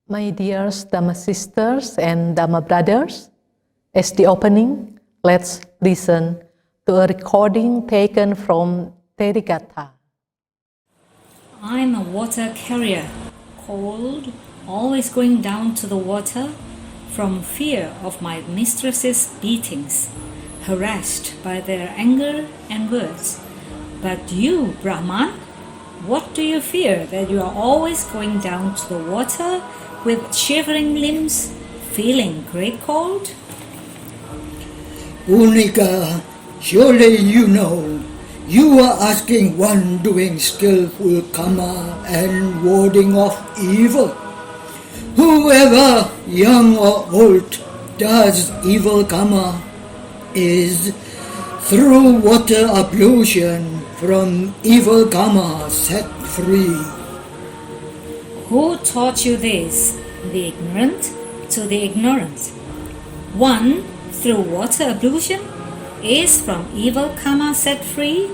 My dear Dhamma sisters and Dhamma brothers, as the opening, let's listen to a recording taken from Therigatha. I'm a water carrier, cold, always going down to the water, from fear of my mistress's beatings, harassed by their anger and words. But you, Brahman, what do you fear that you are always going down to the water with shivering limbs, feeling great cold? Punnika, surely you know, you are asking one doing skillful karma and warding off evil. Whoever, young or old, does evil karma is, through water ablution, from evil karma set free. Who taught you this? The ignorant to the ignorant. One, through water ablution, is from evil karma set free?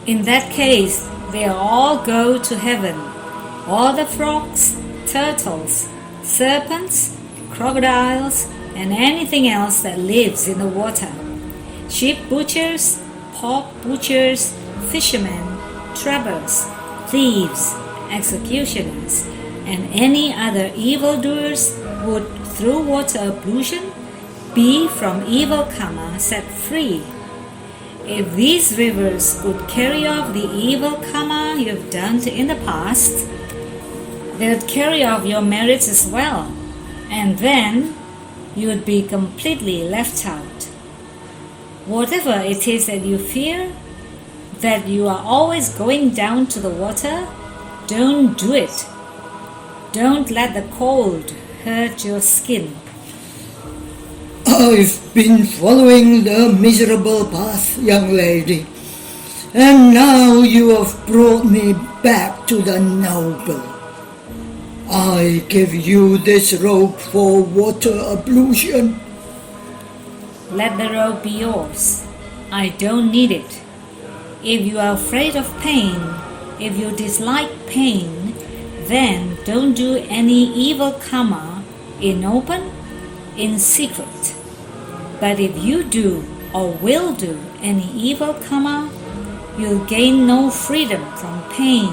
In that case, they all go to heaven. All the frogs, turtles, serpents, crocodiles, and anything else that lives in the water. Sheep butchers, pork butchers, fishermen, trappers, thieves, executioners, and any other evildoers would, through water ablution, be from evil karma set free. If these rivers could carry off the evil karma you've done in the past, they would carry off your merits as well, and then you would be completely left out. Whatever it is that you fear, that you are always going down to the water, don't do it. Don't let the cold hurt your skin. I've been following the miserable path, young lady, and now you have brought me back to the noble. I give you this robe for water ablution. Let the robe be yours. I don't need it. If you are afraid of pain, if you dislike pain, then don't do any evil karma in open, in secret. But if you do or will do any evil karma, you'll gain no freedom from pain,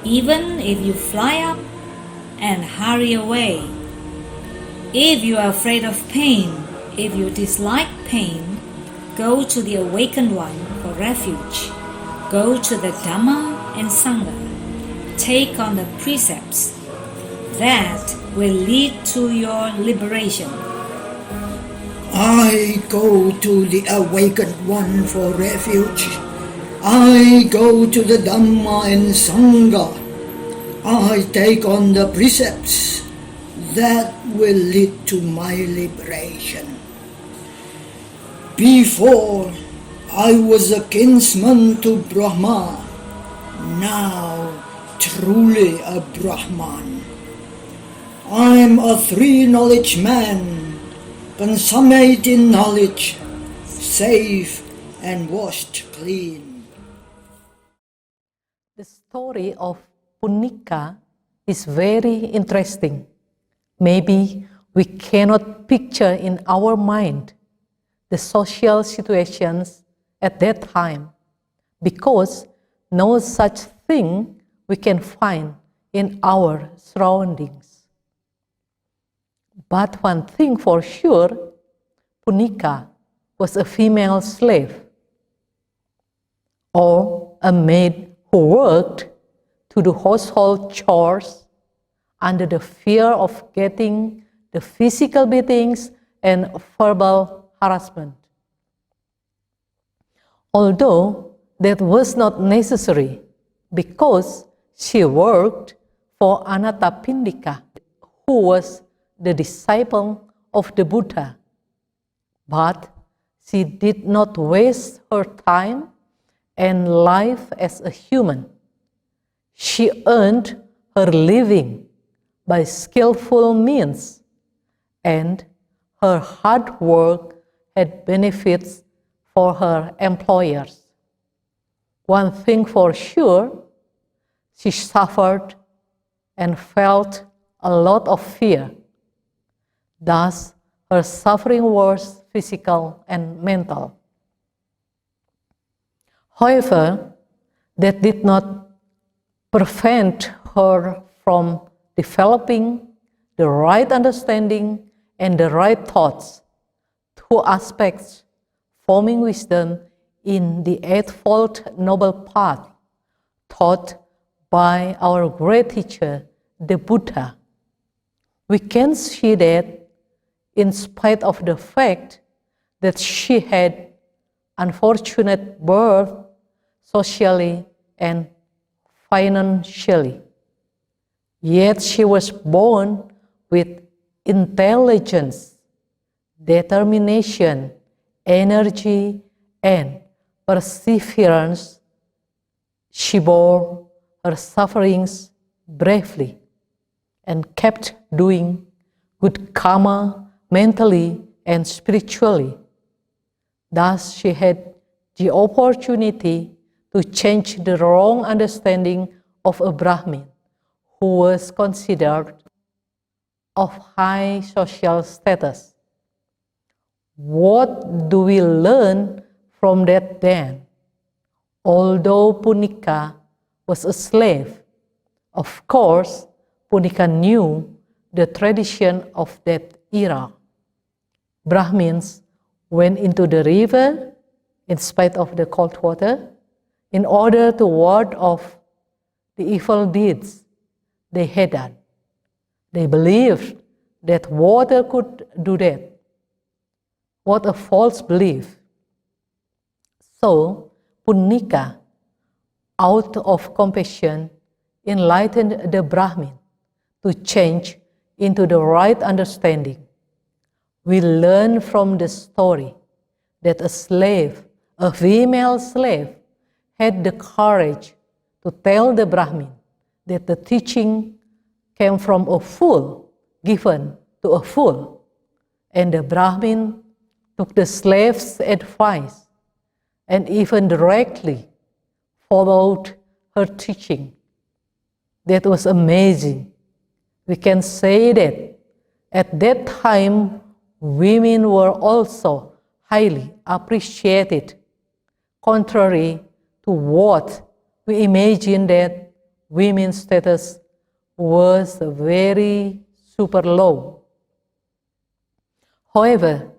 even if you fly up and hurry away. If you are afraid of pain, if you dislike pain, go to the awakened one for refuge. Go to the Dhamma and Sangha. Take on the precepts. That will lead to your liberation. I go to the awakened one for refuge. I go to the Dhamma and Sangha. I take on the precepts. That will lead to my liberation. Before, I was a kinsman to Brahma. Now, truly a Brahman. I'm a three-knowledge man, consummate in knowledge, safe and washed clean. The story of Punnika is very interesting. Maybe we cannot picture in our mind the social situations at that time, because no such thing we can find in our surroundings. But one thing for sure, Punnika was a female slave, or a maid who worked to do household chores under the fear of getting the physical beatings and verbal harassment. Although that was not necessary, because she worked for Anathapindika, who was the disciple of the Buddha. But she did not waste her time and life as a human. She earned her living by skillful means, and her hard work had benefits for her employers. One thing for sure, she suffered and felt a lot of fear. Thus, her suffering was physical and mental. However, that did not prevent her from developing the right understanding and the right thoughts, two aspects forming wisdom in the Eightfold Noble Path taught by our great teacher, the Buddha. We can see that in spite of the fact that she had unfortunate birth socially and financially, yet she was born with intelligence, determination, energy, and perseverance. She bore her sufferings bravely and kept doing good karma mentally and spiritually. Thus, she had the opportunity to change the wrong understanding of a brahmin who was considered of high social status. What do we learn from that then? Although Punnika was a slave, of course, Punnika knew the tradition of that era. Brahmins went into the river in spite of the cold water in order to ward off the evil deeds they had done. They believed that water could do that. What a false belief. So, Punnika, out of compassion, enlightened the Brahmin to change into the right understanding. We learn from the story that a slave, a female slave, had the courage to tell the Brahmin that the teaching came from a fool, given to a fool. And the Brahmin took the slave's advice and even directly followed her teaching. That was amazing. We can say that at that time, women were also highly appreciated, contrary to what we imagine that women's status was very super low. However,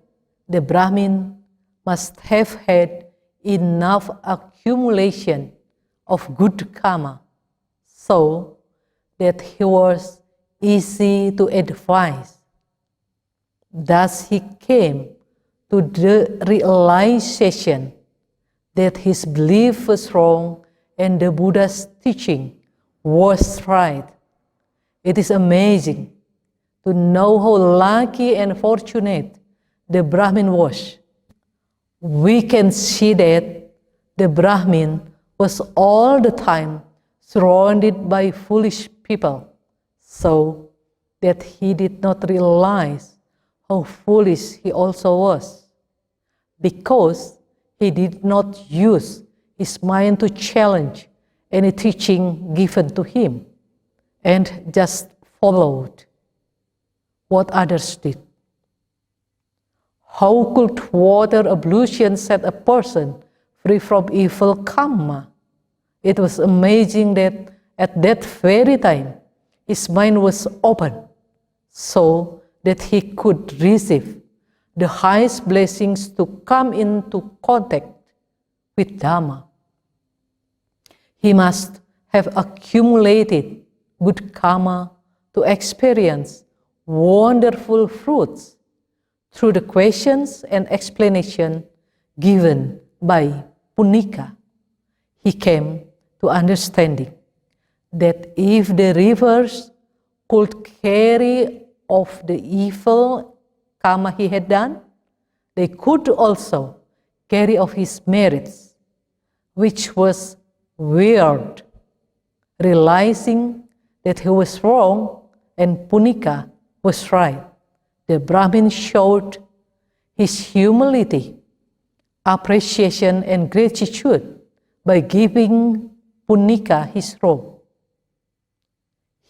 the Brahmin must have had enough accumulation of good karma so that he was easy to advise. Thus he came to the realization that his belief was wrong and the Buddha's teaching was right. It is amazing to know how lucky and fortunate the Brahmin was. We can see that the Brahmin was all the time surrounded by foolish people, so that he did not realize how foolish he also was, because he did not use his mind to challenge any teaching given to him and just followed what others did. How could water ablution set a person free from evil karma? It was amazing that at that very time, his mind was open so that he could receive the highest blessings to come into contact with Dhamma. He must have accumulated good karma to experience wonderful fruits through the questions and explanation given by Punnika. He came to understanding that if the rivers could carry off the evil karma he had done, they could also carry off his merits, which was weird. Realizing that he was wrong and Punnika was right, the Brahmin showed his humility, appreciation, and gratitude by giving Punnika his robe.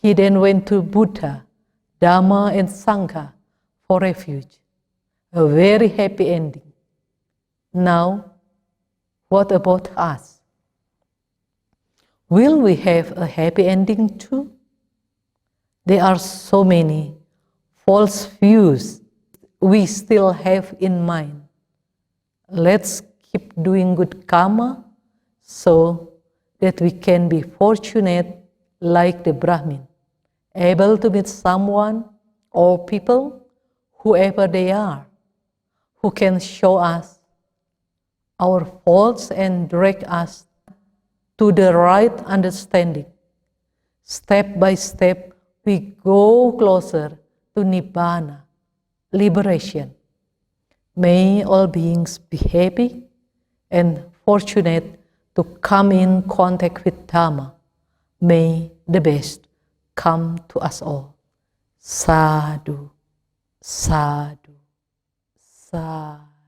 He then went to Buddha Dhamma and Sangha for refuge. A very happy ending. Now, what about us? Will we have a happy ending too? There are so many false views we still have in mind. Let's keep doing good karma so that we can be fortunate like the Brahmin, able to meet someone or people, whoever they are, who can show us our faults and direct us to the right understanding. Step by step, we go closer to Nibbana, liberation. May all beings be happy and fortunate to come in contact with Dhamma. May the best come to us all. Sadhu, sadhu, sadhu.